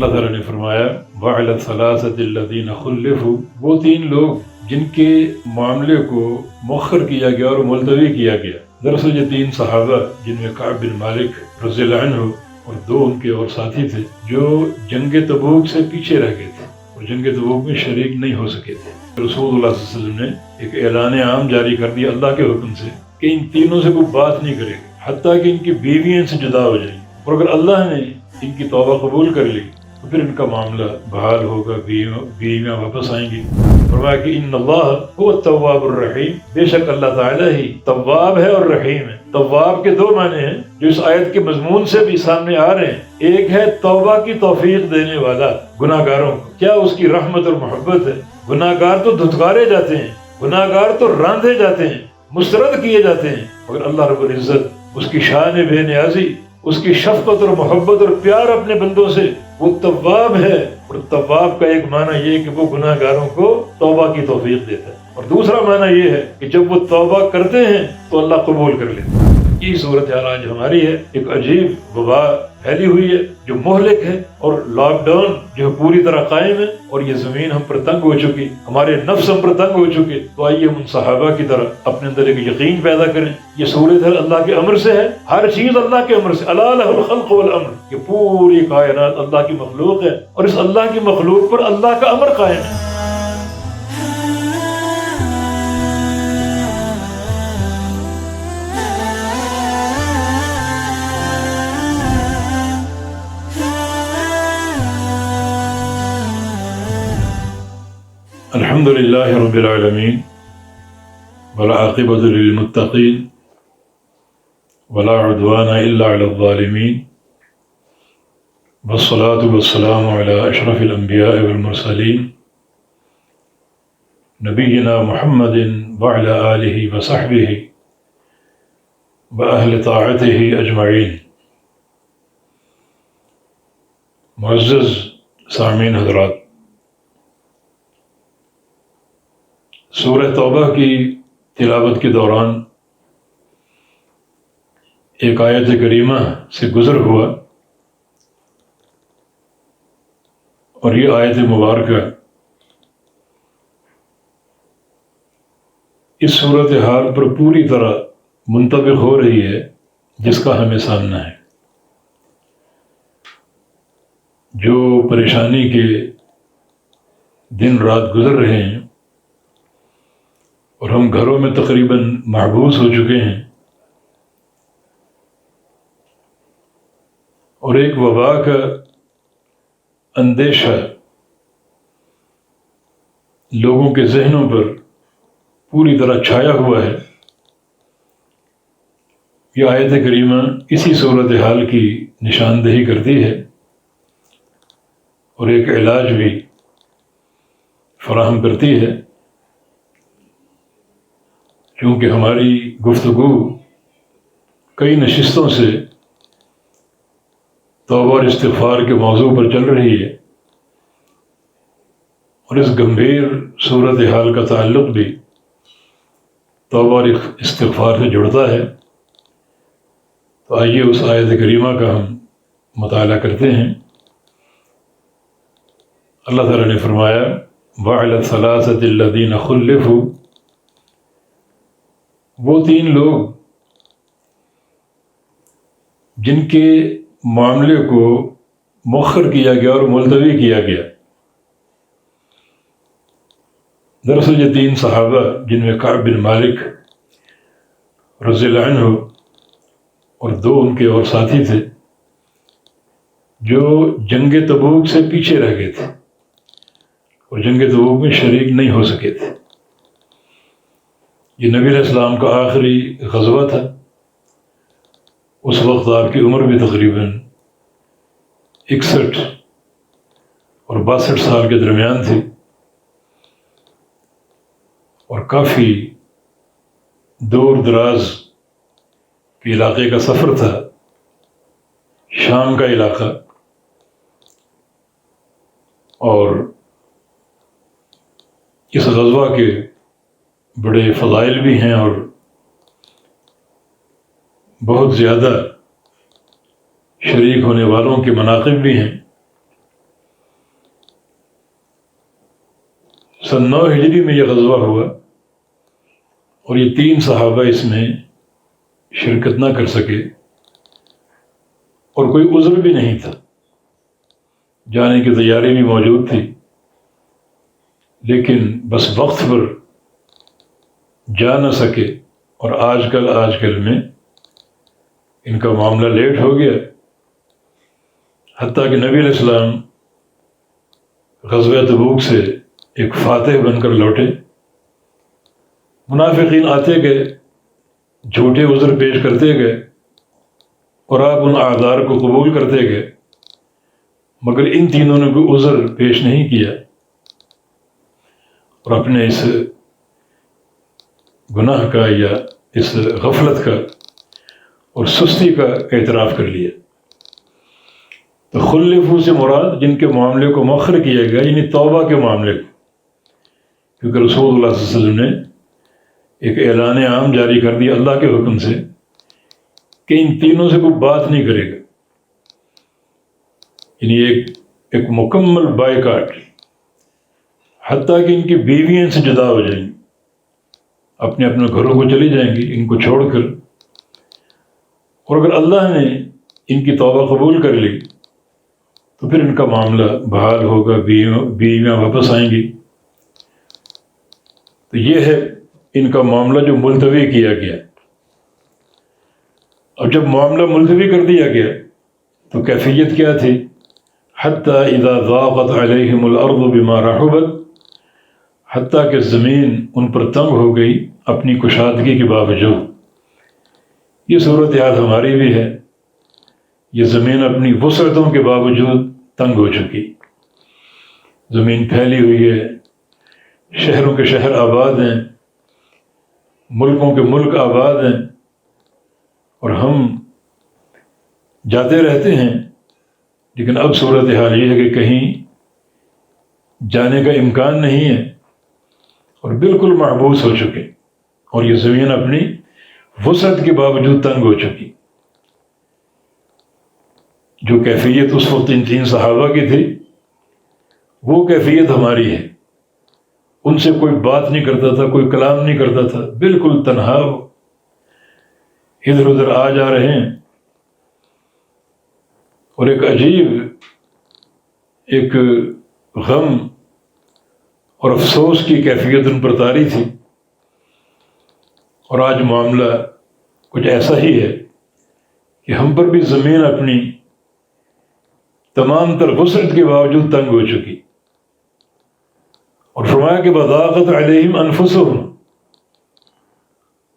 اللہ تعالیٰ نے فرمایا وَعَلَى الثَّلَاثَةِ الَّذِينَ خُلِّفُوا، وہ تین لوگ جن کے معاملے کو مؤخر کیا گیا اور ملتوی کیا گیا۔ دراصل یہ تین صحابہ جن میں کعب بن مالک رضی اللہ عنہ اور دو ان کے اور ساتھی تھے جو جنگ تبوک سے پیچھے رہ گئے تھے اور جنگ تبوک میں شریک نہیں ہو سکے تھے۔ رسول اللہ صلی اللہ علیہ وسلم نے ایک اعلان عام جاری کر دیا اللہ کے حکم سے کہ ان تینوں سے کوئی بات نہیں کرے گا حتیٰ کہ ان کی بیویاں ان سے جدا ہو جائیں، اور اگر اللہ نے ان کی توبہ قبول کر لی تو پھر ان کا معاملہ بحال ہوگا، بیویاں واپس آئیں گی۔ فرمایا کہ ان اللہ هو التواب الرحیم، بے شک اللہ تعالیٰ ہی تواب ہے اور رحیم ہے۔ تواب کے دو معنی ہیں جو اس آیت کے مضمون سے بھی سامنے آ رہے ہیں۔ ایک ہے توبہ کی توفیق دینے والا گناہ گاروں کو، کیا اس کی رحمت اور محبت ہے۔ گناہ گار تو دھتکارے جاتے ہیں، گناہ گار تو راندھے جاتے ہیں، مسترد کیے جاتے ہیں، مگر اللہ رب العزت اس کی شان بے نیازی، اس کی شفقت اور محبت اور پیار اپنے بندوں سے، وہ تواب ہے۔ اور تواب کا ایک معنی یہ کہ وہ گناہ گاروں کو توبہ کی توفیق دیتا ہے، اور دوسرا معنی یہ ہے کہ جب وہ توبہ کرتے ہیں تو اللہ قبول کر لیتا ہے۔ یہ صورتحال آج ہماری ہے، ایک عجیب وبا پھیلی ہوئی ہے جو مہلک ہے، اور لاک ڈاؤن جو پوری طرح قائم ہے، اور یہ زمین ہم پر تنگ ہو چکی، ہمارے نفس ہم پر تنگ ہو چکے۔ تو آئیے ہم ان صحابہ کی طرح اپنے اندر ایک یقین پیدا کریں، یہ صورتحال اللہ کے امر سے ہے، ہر چیز اللہ کے امر سے، الا لہ الخلق والامر، یہ پوری کائنات اللہ کی مخلوق ہے، اور اس اللہ کی مخلوق پر اللہ کا امر قائم ہے۔ الحمد للہ رب العالمین والعاقبۃ للمتقین ولا عدوان الا علی الظالمین والصلاة والسلام علی اشرف الانبیاء والمرسلین نبینا محمد وعلی آلہ وصحبہ واہل طاعتہ اجمعین۔ معزز سامعین حضرات، سورہ توبہ کی تلاوت کے دوران ایک آیت کریمہ سے گزر ہوا، اور یہ آیت مبارکہ اس صورتحال پر پوری طرح منطبق ہو رہی ہے جس کا ہمیں سامنا ہے۔ جو پریشانی کے دن رات گزر رہے ہیں اور ہم گھروں میں تقریباً محبوس ہو چکے ہیں، اور ایک وبا کا اندیشہ لوگوں کے ذہنوں پر پوری طرح چھایا ہوا ہے، یہ آیت کریمہ اسی صورتحال کی نشاندہی کرتی ہے اور ایک علاج بھی فراہم کرتی ہے۔ کیونکہ ہماری گفتگو کئی نشستوں سے توبہ اور استغفار کے موضوع پر چل رہی ہے، اور اس گمبھیر صورتحال کا تعلق بھی توبہ اور استغفار سے جڑتا ہے۔ تو آئیے اس آیت کریمہ کا ہم مطالعہ کرتے ہیں۔ اللہ تعالیٰ نے فرمایا وَعَلَى الثَّلَاثَةِ الَّذِينَ خُلِّفُوا، وہ تین لوگ جن کے معاملے کو مؤخر کیا گیا اور ملتوی کیا گیا۔ دراصل یہ تین صحابہ جن میں کعب بن مالک رضی اللہ عنہ اور دو ان کے اور ساتھی تھے جو جنگ تبوک سے پیچھے رہ گئے تھے اور جنگ تبوک میں شریک نہیں ہو سکے تھے۔ یہ نبی علیہ السلام کا آخری غزوہ تھا، اس وقت آپ کی عمر بھی تقریباً 61 اور 62 سال کے درمیان تھی، اور کافی دور دراز کے علاقے کا سفر تھا، شام کا علاقہ، اور اس غزوہ کے بڑے فضائل بھی ہیں اور بہت زیادہ شریک ہونے والوں کے مناقب بھی ہیں۔ سن 9 ہجری میں یہ غزوہ ہوا اور یہ 3 صحابہ اس میں شرکت نہ کر سکے اور کوئی عذر بھی نہیں تھا، جانے کی تیاری بھی موجود تھی، لیکن بس وقت پر جا نہ سکے اور آج کل میں ان کا معاملہ لیٹ ہو گیا، حتیٰ کہ نبی علیہ السلام غزوہ تبوک سے ایک فاتح بن کر لوٹے، منافقین آتے گئے، جھوٹے عذر پیش کرتے گئے اور آپ ان اعذار کو قبول کرتے گئے، مگر ان تینوں نے کوئی عذر پیش نہیں کیا اور اپنے اس گناہ کا یا اس غفلت کا اور سستی کا اعتراف کر لیا۔ تو خلفو سے مراد جن کے معاملے کو مؤخر کیا گیا، یعنی توبہ کے معاملے کو، کیونکہ رسول اللہ صلی اللہ علیہ وسلم نے ایک اعلان عام جاری کر دیا اللہ کے حکم سے کہ ان تینوں سے کوئی بات نہیں کرے گا، یعنی ایک مکمل بائیکاٹ، حتیٰ کہ ان کی بیویاں ان سے جدا ہو جائیں گی، اپنے اپنے گھروں کو چلی جائیں گی ان کو چھوڑ کر، اور اگر اللہ نے ان کی توبہ قبول کر لی تو پھر ان کا معاملہ بحال ہوگا، بیویاں واپس آئیں گی۔ تو یہ ہے ان کا معاملہ جو ملتوی کیا گیا۔ اور جب معاملہ ملتوی کر دیا گیا تو کیفیت کیا تھی؟ حتیٰ اذا ضاقت علیہم الارض بما رحبت، حتیٰ کہ زمین ان پر تنگ ہو گئی اپنی کشادگی کے باوجود۔ یہ صورتحال ہماری بھی ہے، یہ زمین اپنی وسعتوں کے باوجود تنگ ہو چکی، زمین پھیلی ہوئی ہے، شہروں کے شہر آباد ہیں، ملکوں کے ملک آباد ہیں، اور ہم جاتے رہتے ہیں، لیکن اب صورتحال یہ ہے کہ کہیں جانے کا امکان نہیں ہے اور بالکل محبوس ہو چکے، اور یہ زمین اپنی وسعت کے باوجود تنگ ہو چکی۔ جو کیفیت اس وقت ان 3 صحابہ کی تھی وہ کیفیت ہماری ہے، ان سے کوئی بات نہیں کرتا تھا، کوئی کلام نہیں کرتا تھا، بالکل تنہا، ادھر ادھر آ جا رہے ہیں، اور ایک عجیب ایک غم اور افسوس کی کیفیت ان پر طاری تھی۔ اور آج معاملہ کچھ ایسا ہی ہے کہ ہم پر بھی زمین اپنی تمام تر وسعت کے باوجود تنگ ہو چکی، اور فرمایا کہ وضاقت علیہم انفسہم،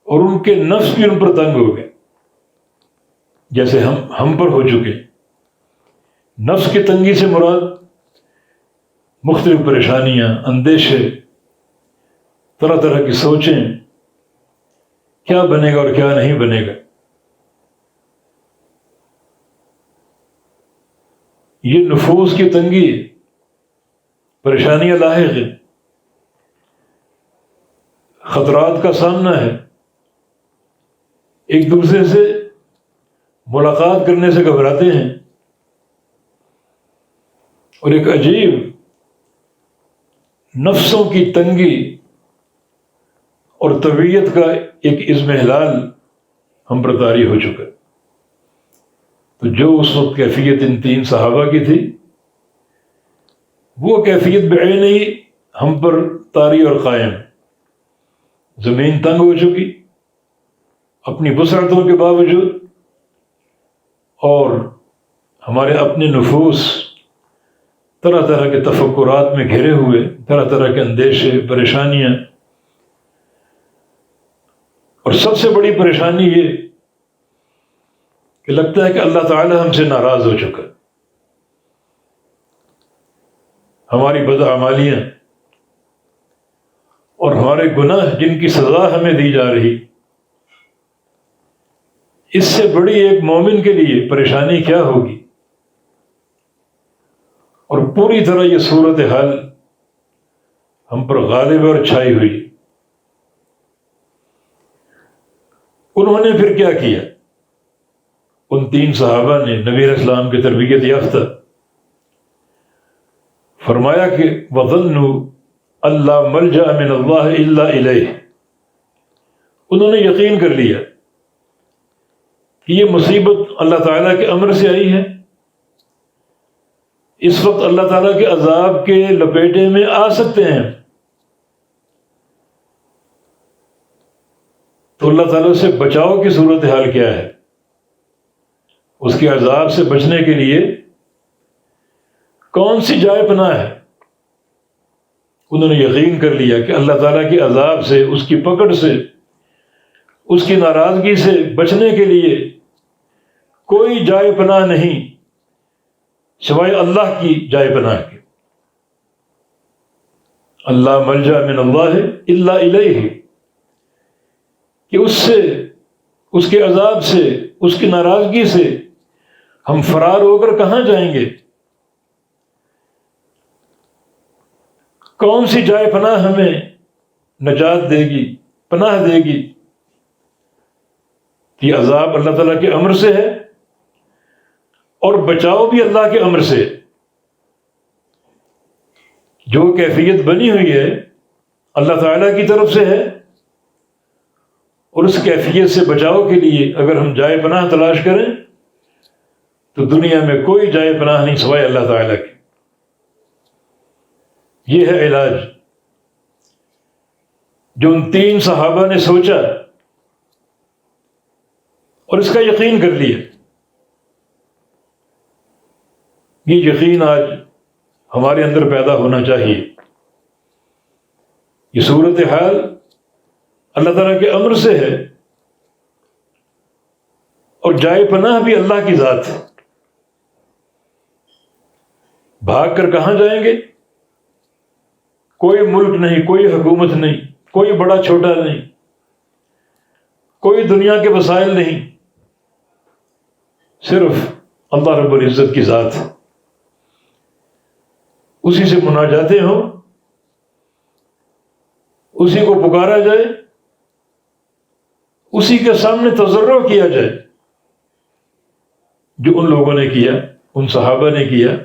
اور ان کے نفس بھی ان پر تنگ ہو گئے، جیسے ہم پر ہو چکے۔ نفس کی تنگی سے مراد مختلف پریشانیاں، اندیشے، طرح طرح کی سوچیں، کیا بنے گا اور کیا نہیں بنے گا۔ یہ نفوس کی تنگی، پریشانیاں لاحق ہیں، خطرات کا سامنا ہے، ایک دوسرے سے ملاقات کرنے سے گھبراتے ہیں، اور ایک عجیب نفسوں کی تنگی اور طبیعت کا ایک اضمحلال ہم پر طاری ہو چکا۔ تو جو اس وقت کیفیت ان 3 صحابہ کی تھی وہ کیفیت بعینی ہم پر طاری اور قائم۔ زمین تنگ ہو چکی اپنی وسعتوں کے باوجود، اور ہمارے اپنے نفوس طرح طرح کے تفکرات میں گھرے ہوئے، طرح طرح کے اندیشے، پریشانیاں، اور سب سے بڑی پریشانی یہ کہ لگتا ہے کہ اللہ تعالی ہم سے ناراض ہو چکا، ہماری بدعمالیاں اور ہمارے گناہ جن کی سزا ہمیں دی جا رہی، اس سے بڑی ایک مومن کے لیے پریشانی کیا ہوگی۔ اور پوری طرح یہ صورتحال ہم پر غالب اور چھائی ہوئی۔ انہوں نے پھر کیا کیا؟ ان 3 صحابہ نے نبی علیہ السلام کی تربیت یافتہ، فرمایا کہ وَظَنُّوا اللہ ملجأ من اللہ الا الیہ، انہوں نے یقین کر لیا کہ یہ مصیبت اللہ تعالیٰ کے امر سے آئی ہے، اس وقت اللہ تعالیٰ کے عذاب کے لپیٹے میں آ سکتے ہیں، تو اللہ تعالیٰ سے بچاؤ کی صورتحال کیا ہے؟ اس کے عذاب سے بچنے کے لیے کون سی جائے پناہ ہے؟ انہوں نے یقین کر لیا کہ اللہ تعالیٰ کے عذاب سے، اس کی پکڑ سے، اس کی ناراضگی سے بچنے کے لیے کوئی جائے پناہ نہیں سوائے اللہ کی جائے پناہ کے۔ اللہ ملجأ من اللہ الا الیہ، کہ اس سے، اس کے عذاب سے، اس کی ناراضگی سے ہم فرار ہو کر کہاں جائیں گے؟ کون سی جائے پناہ ہمیں نجات دے گی، پناہ دے گی؟ یہ عذاب اللہ تعالیٰ کے امر سے ہے اور بچاؤ بھی اللہ کے امر سے۔ جو کیفیت بنی ہوئی ہے اللہ تعالیٰ کی طرف سے ہے، اور اس کیفیت سے بچاؤ کے لیے اگر ہم جائے پناہ تلاش کریں تو دنیا میں کوئی جائے پناہ نہیں سوائے اللہ تعالیٰ کی۔ یہ ہے علاج جو ان تین صحابہ نے سوچا اور اس کا یقین کر لیا۔ یہ یقین آج ہمارے اندر پیدا ہونا چاہیے۔ یہ صورتحال اللہ تعالیٰ کے امر سے ہے اور جائے پناہ بھی اللہ کی ذات ہے۔ بھاگ کر کہاں جائیں گے؟ کوئی ملک نہیں، کوئی حکومت نہیں، کوئی بڑا چھوٹا نہیں، کوئی دنیا کے وسائل نہیں، صرف اللہ رب العزت کی ذات ہے۔ اسی سے مناجاتیں ہوں، اسی کو پکارا جائے، اسی کے سامنے تضرع کیا جائے، جو ان لوگوں نے کیا، ان صحابہ نے کیا۔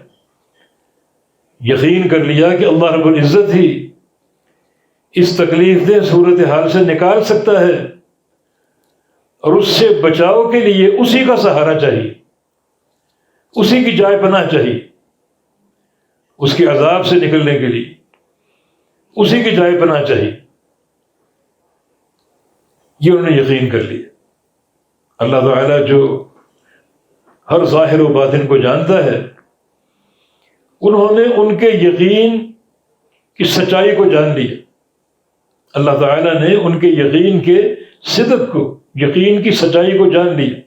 یقین کر لیا کہ اللہ رب العزت ہی اس تکلیف دہ صورتحال سے نکال سکتا ہے، اور اس سے بچاؤ کے لیے اسی کا سہارا چاہیے، اسی کی جائے پناہ چاہیے، اس کے عذاب سے نکلنے کے لیے اسی کی جائے پناہ چاہیے۔ یہ انہوں نے یقین کر لیا۔ اللہ تعالیٰ جو ہر ظاہر و باطن کو جانتا ہے، انہوں نے ان کے یقین کی سچائی کو جان لیا۔ اللہ تعالیٰ نے ان کے یقین کے صدق کو، یقین کی سچائی کو جان لیا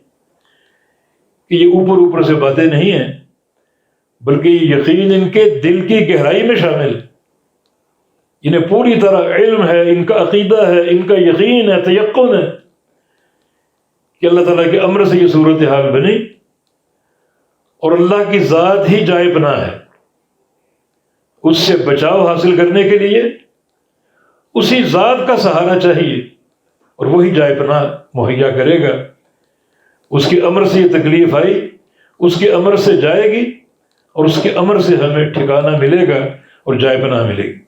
کہ یہ اوپر اوپر سے باتیں نہیں ہیں، بلکہ یہ یقین ان کے دل کی گہرائی میں شامل ہے۔ انہیں پوری طرح علم ہے، ان کا عقیدہ ہے، ان کا یقین ہے، تیقن ہے کہ اللہ تعالیٰ کے امر سے یہ صورتحال بنی، اور اللہ کی ذات ہی جائے پناہ ہے۔ اس سے بچاؤ حاصل کرنے کے لیے اسی ذات کا سہارا چاہیے، اور وہی جائے پناہ مہیا کرے گا۔ اس کے امر سے یہ تکلیف آئی، اس کے امر سے جائے گی، اور اس کے امر سے ہمیں ٹھکانہ ملے گا اور جائے پناہ ملے گی۔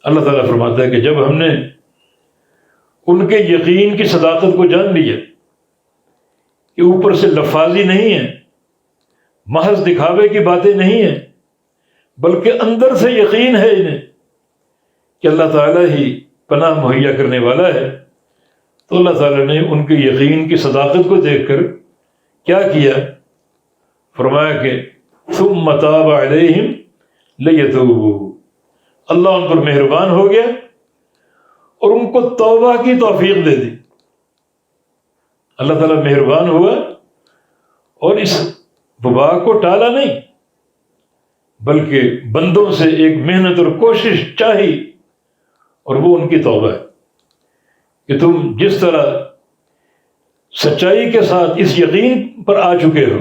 اللہ تعالیٰ فرماتا ہے کہ جب ہم نے ان کے یقین کی صداقت کو جان لیا کہ اوپر سے لفاظی نہیں ہے، محض دکھاوے کی باتیں نہیں ہیں، بلکہ اندر سے یقین ہے انہیں کہ اللہ تعالیٰ ہی پناہ مہیا کرنے والا ہے، تو اللہ تعالیٰ نے ان کے یقین کی صداقت کو دیکھ کر کیا کیا؟ فرمایا کہ ثم تاب علیہم لیتوبوا، اللہ ان پر مہربان ہو گیا اور ان کو توبہ کی توفیق دے دی۔ اللہ تعالیٰ مہربان ہوا اور اس وبا کو ٹالا نہیں، بلکہ بندوں سے ایک محنت اور کوشش چاہی، اور وہ ان کی توبہ ہے کہ تم جس طرح سچائی کے ساتھ اس یقین پر آ چکے ہو،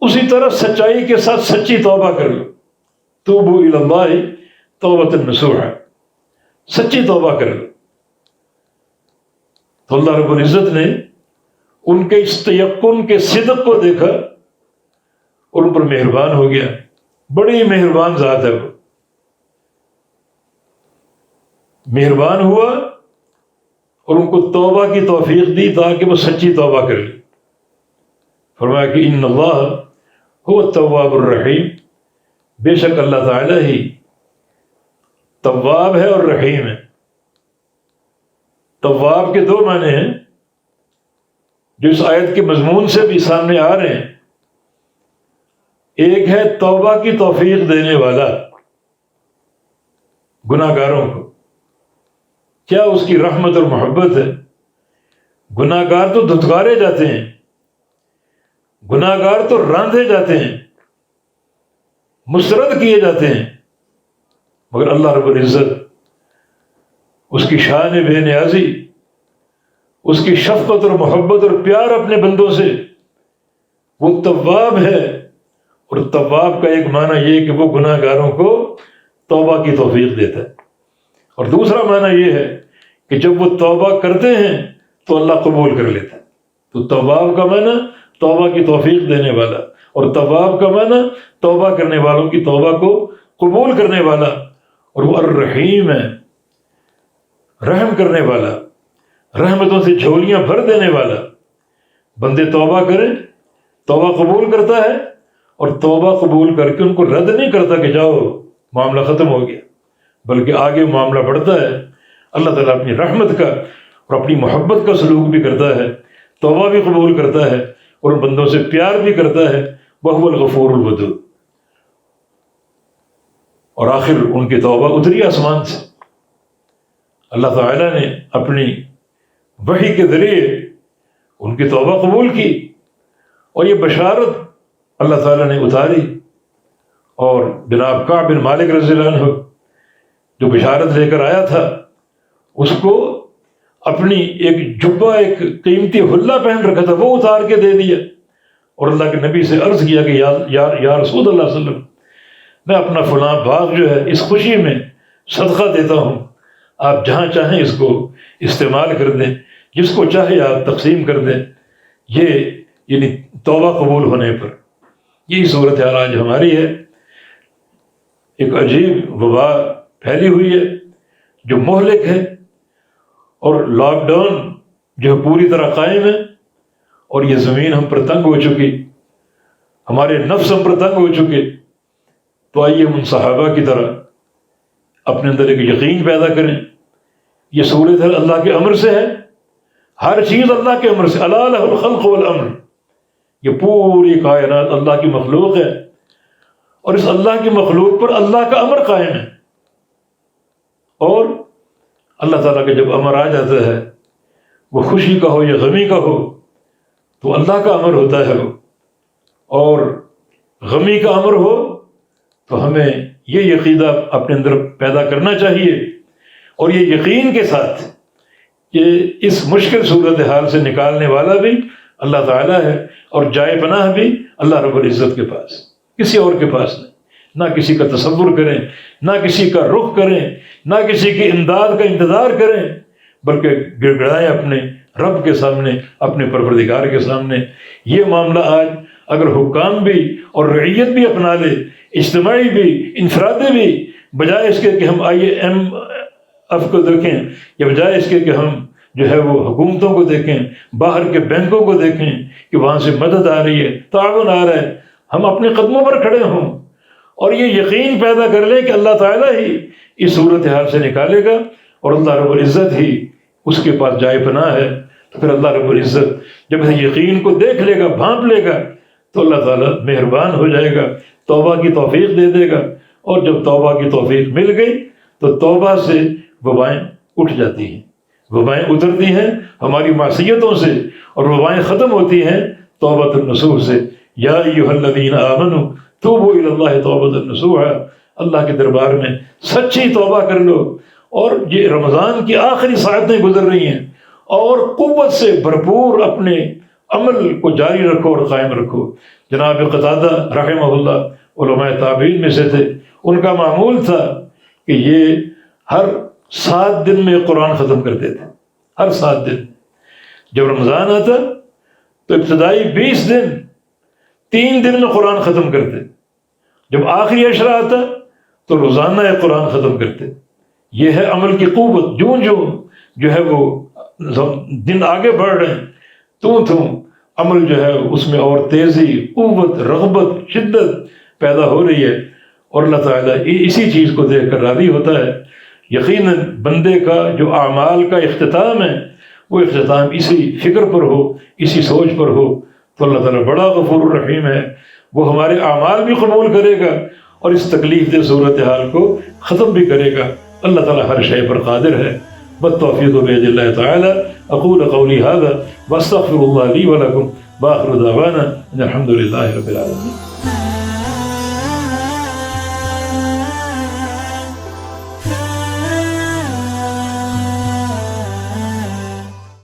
اسی طرح سچائی کے ساتھ سچی توبہ کر لو۔ توبوا الی اللہ توبۃ نصوحا، سچی توبہ کر لو۔ تو اللہ رب العزت نے ان کے اس تیقن کے صدق کو دیکھا اور ان پر مہربان ہو گیا۔ بڑی مہربان ذات ہے وہ، مہربان ہوا اور ان کو توبہ کی توفیق دی تاکہ وہ سچی توبہ کر لیں۔ فرمایا کہ ان اللہ هو التواب الرحیم، بے شک اللہ تعالیٰ ہی تواب ہے اور رحیم ہے۔ تواب کے دو معنی ہیں جو اس آیت کے مضمون سے بھی سامنے آ رہے ہیں۔ ایک ہے توبہ کی توفیق دینے والا گناہ گاروں کو، کیا اس کی رحمت اور محبت ہے۔ گناہ گار تو دھتکارے جاتے ہیں، گناہ گار تو راندھے جاتے ہیں، مسترد کیے جاتے ہیں، مگر اللہ رب العزت اس کی شان بے نیازی، اس کی شفقت اور محبت اور پیار اپنے بندوں سے، وہ تواب ہے۔ اور تواب کا ایک معنی یہ کہ وہ گناہ گاروں کو توبہ کی توفیق دیتا ہے، اور دوسرا معنی یہ ہے کہ جب وہ توبہ کرتے ہیں تو اللہ قبول کر لیتا ہے۔ تو تواب کا معنی توبہ کی توفیق دینے والا، اور تواب کا معنی توبہ کرنے والوں کی توبہ کو قبول کرنے والا، اور وہ الرحیم ہے، رحم کرنے والا، رحمتوں سے جھولیاں بھر دینے والا۔ بندے توبہ کریں، توبہ قبول کرتا ہے، اور توبہ قبول کر کے ان کو رد نہیں کرتا کہ جاؤ معاملہ ختم ہو گیا، بلکہ آگے معاملہ بڑھتا ہے۔ اللہ تعالیٰ اپنی رحمت کا اور اپنی محبت کا سلوک بھی کرتا ہے، توبہ بھی قبول کرتا ہے، اور ان بندوں سے پیار بھی کرتا ہے۔ وَهُوَ الْغَفُورُ الْوَدُودُ۔ اور آخر ان کی توبہ اتری آسمان سے، اللہ تعالیٰ نے اپنی وحی کے ذریعے ان کی توبہ قبول کی، اور یہ بشارت اللہ تعالیٰ نے اتاری۔ اور جناب کعب بن مالک رضی اللہ عنہ جو بشارت لے کر آیا تھا، اس کو اپنی ایک جبہ، ایک قیمتی حلہ پہن رکھا تھا، وہ اتار کے دے دیا، اور اللہ کے نبی سے عرض کیا کہ یا رسول اللہ صلی اللہ علیہ وسلم، میں اپنا فلاں باغ جو ہے اس خوشی میں صدقہ دیتا ہوں، آپ جہاں چاہیں اس کو استعمال کر دیں، جس کو چاہے آپ تقسیم کر دیں۔ یہ یعنی توبہ قبول ہونے پر یہی صورتحال آج ہماری ہے۔ ایک عجیب وبا پھیلی ہوئی ہے جو مہلک ہے، اور لاک ڈاؤن جو پوری طرح قائم ہے، اور یہ زمین ہم پر تنگ ہو چکی، ہمارے نفس ہم پر تنگ ہو چکے۔ تو آئیے ہم صحابہ کی طرح اپنے اندر ایک یقین پیدا کریں، یہ صورت اللہ کے امر سے ہے، ہر چیز اللہ کے امر سے، الا لہ الخلق والامر، یہ پوری کائنات اللہ کی مخلوق ہے، اور اس اللہ کی مخلوق پر اللہ کا امر قائم ہے۔ اور اللہ تعالیٰ کا جب امر آ جاتا ہے، وہ خوشی کا ہو یا غمی کا ہو، تو اللہ کا امر ہوتا ہے وہ، اور غمی کا امر ہو تو ہمیں یہ عقیدہ اپنے اندر پیدا کرنا چاہیے، اور یہ یقین کے ساتھ کہ اس مشکل صورتحال سے نکالنے والا بھی اللہ تعالیٰ ہے، اور جائے پناہ بھی اللہ رب العزت کے پاس، کسی اور کے پاس نہیں۔ نہ کسی کا تصور کریں، نہ کسی کا رخ کریں، نہ کسی کی امداد کا انتظار کریں، بلکہ گڑ گڑائیں اپنے رب کے سامنے، اپنے پروردگار کے سامنے۔ یہ معاملہ آج اگر حکام بھی اور رعیت بھی اپنا لے، اجتماعی بھی، انفرادی بھی، بجائے اس کے کہ ہم IMF کو دیکھیں، یا بجائے اس کے کہ ہم جو ہے وہ حکومتوں کو دیکھیں، باہر کے بینکوں کو دیکھیں کہ وہاں سے مدد آ رہی ہے، تعاون آ رہا ہے، ہم اپنے قدموں پر کھڑے ہوں، اور یہ یقین پیدا کر لیں کہ اللہ تعالیٰ ہی اس صورتحال سے نکالے گا، اور اللہ رب العزت ہی اس کے پاس جائے پناہ ہے۔ تو پھر اللہ رب العزت جب اس یقین کو دیکھ لے گا، بھانپ لے گا، تو اللہ تعالیٰ مہربان ہو جائے گا، توبہ کی توفیق دے دے گا، اور جب توبہ کی توفیق مل گئی تو توبہ سے وبائیں اٹھ جاتی ہیں، وبائیں اترتی ہیں ہماری معصیتوں سے، اور وبائیں ختم ہوتی ہیں توبۃ النصوح سے۔ یا ایھا الذین آمنوا توبوا الی اللہ توبۃ نصوحا، اللہ کے دربار میں سچی توبہ کر لو۔ اور یہ رمضان کی آخری ساعتیں گزر رہی ہیں، اور قوت سے بھرپور اپنے عمل کو جاری رکھو اور قائم رکھو۔ جناب قتادہ رحمہ اللہ علماء تابعین میں سے تھے، ان کا معمول تھا کہ یہ ہر 7 دن میں قرآن ختم کرتے تھے، ہر 7 دن۔ جب رمضان آتا تو ابتدائی 20 دن 3 دن میں قرآن ختم کرتے، جب آخری عشرہ آتا تو روزانہ ایک قرآن ختم کرتے۔ یہ ہے عمل کی قوت. جو ہے وہ دن آگے بڑھ رہے ہیں تو عمل جو ہے اس میں اور تیزی، قوت، رغبت، شدت پیدا ہو رہی ہے، اور اللہ تعالیٰ اسی چیز کو دیکھ کر راضی ہوتا ہے. یقیناً بندے کا جو اعمال کا اختتام ہے وہ اختتام اسی فکر پر ہو، اسی سوچ پر ہو، تو اللہ تعالیٰ بڑا غفور الرحیم ہے. وہ ہمارے اعمال بھی قبول کرے گا اور اس تکلیف دہ صورتحال کو ختم بھی کرے گا. اللہ تعالیٰ ہر شے پر قادر ہے. بالتوفیق بید اللہ تعالی. اقول قولی هذا واستغفر اللہ لی ولکم، وآخر دعوانا ان الحمد للہ رب العالمین.